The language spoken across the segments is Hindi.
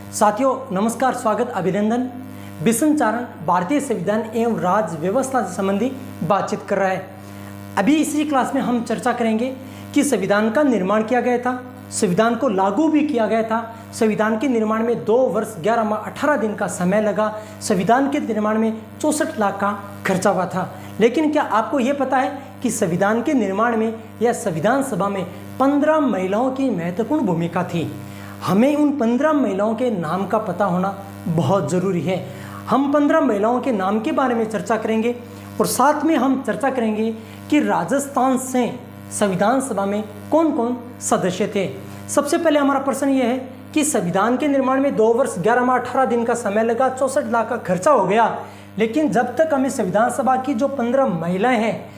साथियों नमस्कार, स्वागत, अभिनंदन। बिशन चारण भारतीय संविधान एवं राज्य व्यवस्था से संबंधी बातचीत कर रहा है। अभी इसी क्लास में हम चर्चा करेंगे कि संविधान का निर्माण किया गया था, संविधान को लागू भी किया गया था। संविधान के निर्माण में 2 वर्ष 11 माह 18 दिन का समय लगा। संविधान के निर्माण में 64 लाख का खर्चा हुआ था। लेकिन क्या आपको ये पता है कि संविधान के निर्माण में या संविधान सभा में 15 महिलाओं की महत्वपूर्ण भूमिका थी। हमें उन 15 महिलाओं के नाम का पता होना बहुत ज़रूरी है। हम 15 महिलाओं के नाम के बारे में चर्चा करेंगे और साथ में हम चर्चा करेंगे कि राजस्थान से संविधान सभा में कौन कौन सदस्य थे। सबसे पहले हमारा प्रश्न ये है कि संविधान के निर्माण में 2 वर्ष 11 माह 18 दिन का समय लगा, 64 लाख का खर्चा हो गया। लेकिन जब तक हमें संविधान सभा की जो 15 महिलाएं हैं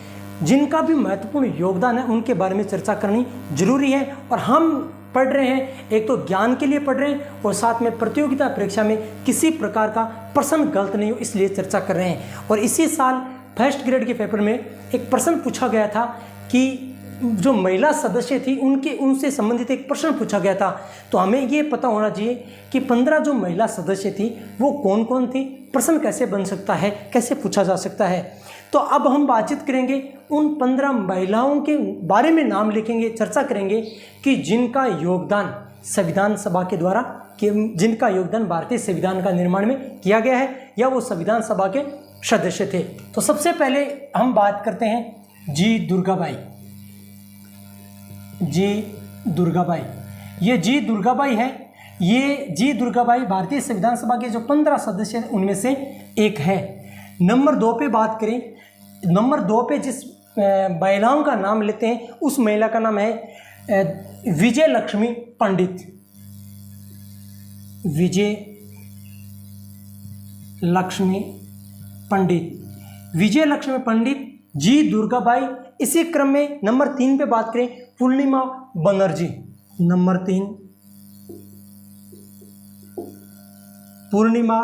जिनका भी महत्वपूर्ण योगदान है उनके बारे में चर्चा करनी जरूरी है। और हम पढ़ रहे हैं, एक तो ज्ञान के लिए पढ़ रहे हैं और साथ में प्रतियोगिता परीक्षा में किसी प्रकार का प्रश्न गलत नहीं हो इसलिए चर्चा कर रहे हैं। और इसी साल फर्स्ट ग्रेड के पेपर में एक प्रश्न पूछा गया था कि जो महिला सदस्य थी उनसे संबंधित एक प्रश्न पूछा गया था। तो हमें ये पता होना चाहिए कि 15 जो महिला सदस्य थी वो कौन कौन थी, प्रश्न कैसे बन सकता है, कैसे पूछा जा सकता है। तो अब हम बातचीत करेंगे उन 15 महिलाओं के बारे में, नाम लिखेंगे, चर्चा करेंगे कि जिनका योगदान संविधान सभा के द्वारा, जिनका योगदान भारतीय संविधान का निर्माण में किया गया है या वो संविधान सभा के सदस्य थे। तो सबसे पहले हम बात करते हैं जी दुर्गाबाई। जी दुर्गाबाई, ये जी दुर्गाबाई है। ये जी दुर्गाबाई भारतीय संविधान सभा के जो 15 सदस्य हैं उनमें से एक है। नंबर 2 पे बात करें, नंबर 2 पे जिस महिलाओं का नाम लेते हैं उस महिला का नाम है विजय लक्ष्मी पंडित। विजय लक्ष्मी पंडित, विजय लक्ष्मी पंडित, जी दुर्गाबाई। इसी क्रम में नंबर 3 पे बात करें पूर्णिमा बनर्जी। नंबर 3 पूर्णिमा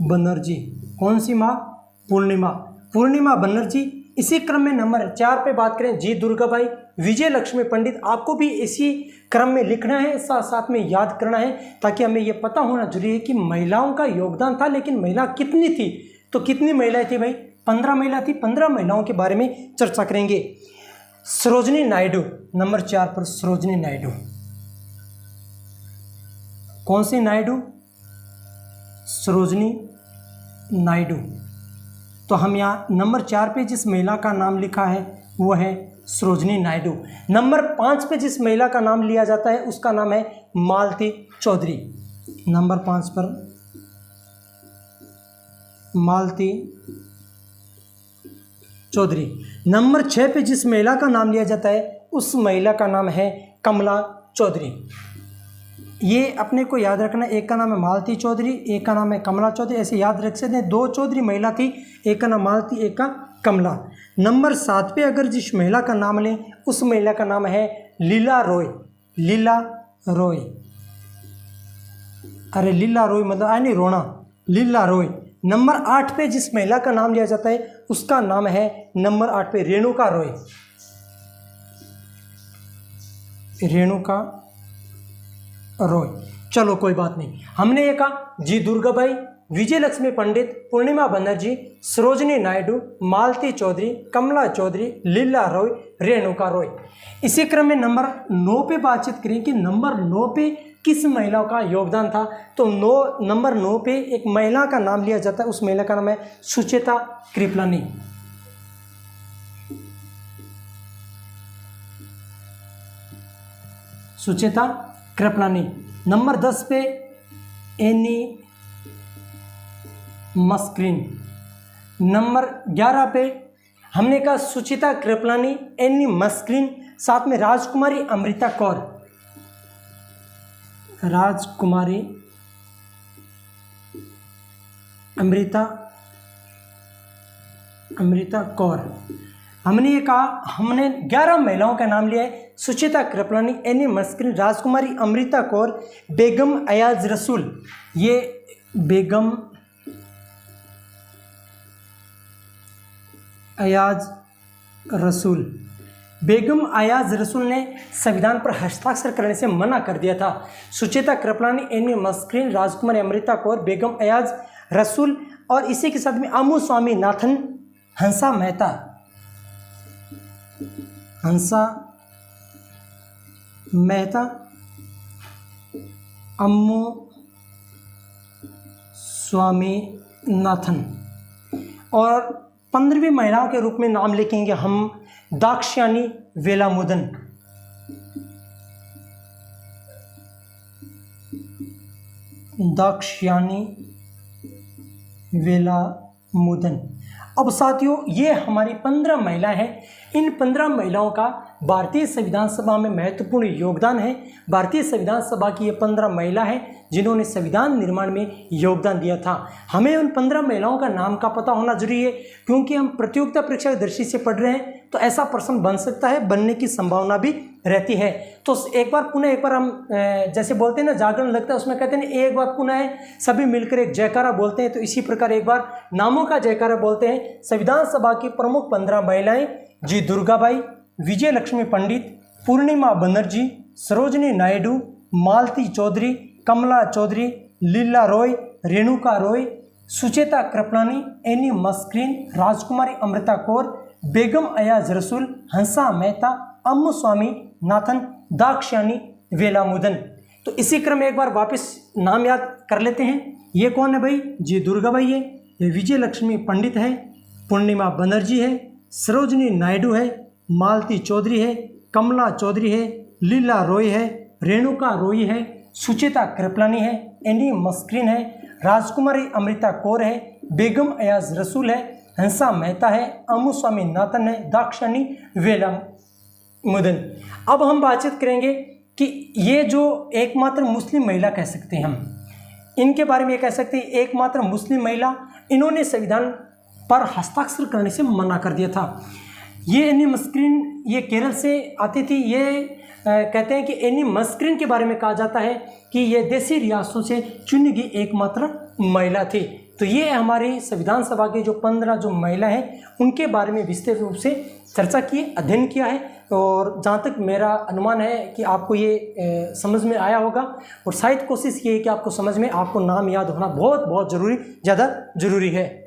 बनर्जी। कौन सी माँ? पूर्णिमा बनर्जी। इसी क्रम में नंबर 4 पे बात करें जी दुर्गाबाई, विजय लक्ष्मी पंडित। आपको भी इसी क्रम में लिखना है, साथ में याद करना है ताकि हमें यह पता होना जरूरी है कि महिलाओं का योगदान था। लेकिन महिला कितनी थी? तो कितनी महिलाएं थी भाई? 15 महिला थी। 15 महिलाओं के बारे में चर्चा करेंगे। सरोजिनी नायडू, नंबर 4 पर सरोजिनी नायडू। कौन सी नायडू? सरोजिनी नायडू। तो हम यहाँ नंबर 4 पे जिस महिला का नाम लिखा है वो है सरोजिनी नायडू। नंबर 5 पे जिस महिला का नाम लिया जाता है उसका नाम है मालती चौधरी। नंबर 5 पर मालती चौधरी। नंबर 6 पे जिस महिला का नाम लिया जाता है उस महिला का नाम है कमला चौधरी। ये अपने को याद रखना, एक का नाम है मालती चौधरी, एक का नाम है कमला चौधरी। ऐसे याद रख सकते हैं। 2 चौधरी महिला थी, एक का नाम मालती, एक का कमला। नंबर 7 पे अगर जिस महिला का नाम लें उस महिला का नाम है लीला रॉय। लीला रॉय, अरे लीला रॉय मतलब नहीं रोना, लीला रॉय। नंबर 8 पे जिस महिला का नाम लिया जाता है उसका नाम है नंबर 8 पे रेणुका रॉय। रेणुका रॉय। चलो कोई बात नहीं, हमने ये कहा जी दुर्गाबाई, विजय लक्ष्मी पंडित, पूर्णिमा बनर्जी, सरोजिनी नायडू, मालती चौधरी, कमला चौधरी, लीला रॉय, रेणुका रॉय। इसी क्रम में नंबर 9 पे बातचीत करें कि नंबर 9 पे किस महिला का योगदान था। तो नंबर 9 पे एक महिला का नाम लिया जाता है, उस महिला का नाम है सुचेता कृपलानी। सुचेता कृपलानी। नंबर 10 पे एनी मस्क्रीन। नंबर 11 पे हमने कहा सुचिता कृपलानी, एनी मस्क्रीन, साथ में राजकुमारी अमृता कौर। राजकुमारी अमृता कौर। हमने ये कहा, हमने 11 महिलाओं का नाम लिया है। सुचिता कृपलानी, एनी मस्क्रीन, राजकुमारी अमृता कौर, बेगम अयाज रसूल। ये बेगम अयाज रसूल, बेगम अयाज रसूल ने संविधान पर हस्ताक्षर करने से मना कर दिया था। सुचेता कृपलानी, एनी मस्क्रीन, राजकुमारी अमृता कौर, बेगम अयाज रसूल और इसी के साथ में अम्मू स्वामीनाथन, हंसा मेहता, अम्मू स्वामीनाथन और 15वीं महिलाओं के रूप में नाम लिखेंगे हम दाक्षायणी वेलामुदन। दाक्षायणी वेलामुदन। अब साथियों, ये हमारी 15 महिलाएं हैं। इन 15 महिलाओं का भारतीय संविधान सभा में महत्वपूर्ण योगदान है। भारतीय संविधान सभा की ये 15 महिला हैं जिन्होंने संविधान निर्माण में योगदान दिया था। हमें उन 15 महिलाओं का नाम का पता होना जरूरी है, क्योंकि हम प्रतियोगिता परीक्षा की दृष्टि से पढ़ रहे हैं तो ऐसा प्रश्न बन सकता है, बनने की संभावना भी रहती है। तो एक बार हम जैसे बोलते हैं ना, जागरण लगता है, उसमें कहते हैं एक बार पुनः सभी मिलकर एक जयकारा बोलते हैं। तो इसी प्रकार एक बार नामों का जयकारा बोलते हैं। संविधान सभा की प्रमुख 15 महिलाएं जी दुर्गाबाई, विजय लक्ष्मी पंडित, पूर्णिमा बनर्जी, सरोजनी नायडू, मालती चौधरी, कमला चौधरी, लीला रॉय, रेणुका रॉय, सुचेता कृपलानी, एनी मस्क्रीन, राजकुमारी अमृता कौर, बेगम अयाज रसूल, हंसा मेहता, अम्मू स्वामीनाथन, दाक्षायणी वेलामुदन। तो इसी क्रम में एक बार वापस नाम याद कर लेते हैं। ये कौन है भाई? जी दुर्गाबाई है, ये विजय लक्ष्मी पंडित है, पूर्णिमा बनर्जी है, सरोजनी नायडू है, मालती चौधरी है, कमला चौधरी है, लीला रॉय है, रेणुका रॉय है, सुचेता कृपलानी है, एनी मस्क्रीन है, राजकुमारी अमृता कौर है, बेगम अयाज रसूल है, हंसा मेहता है, अम्मू स्वामीनाथन है, दाक्षायणी वेलामुदन। अब हम बातचीत करेंगे कि ये जो एकमात्र मुस्लिम महिला कह सकते हैं हम, इनके बारे में ये कह सकते हैं एकमात्र मुस्लिम महिला, इन्होंने संविधान पर हस्ताक्षर करने से मना कर दिया था। ये एनी मस्क्रीन, ये केरल से आती थी। ये कहते हैं कि एनी मस्क्रीन के बारे में कहा जाता है कि ये देसी रियासतों से चुनी गई एकमात्र महिला थी। तो ये हमारी संविधान सभा की जो 15 जो महिला हैं उनके बारे में विस्तृत रूप से चर्चा की, अध्ययन किया है। और जहाँ तक मेरा अनुमान है कि आपको ये समझ में आया होगा, और शायद कोशिश ये है कि आपको समझ में, आपको नाम याद होना बहुत बहुत ज़्यादा ज़रूरी है।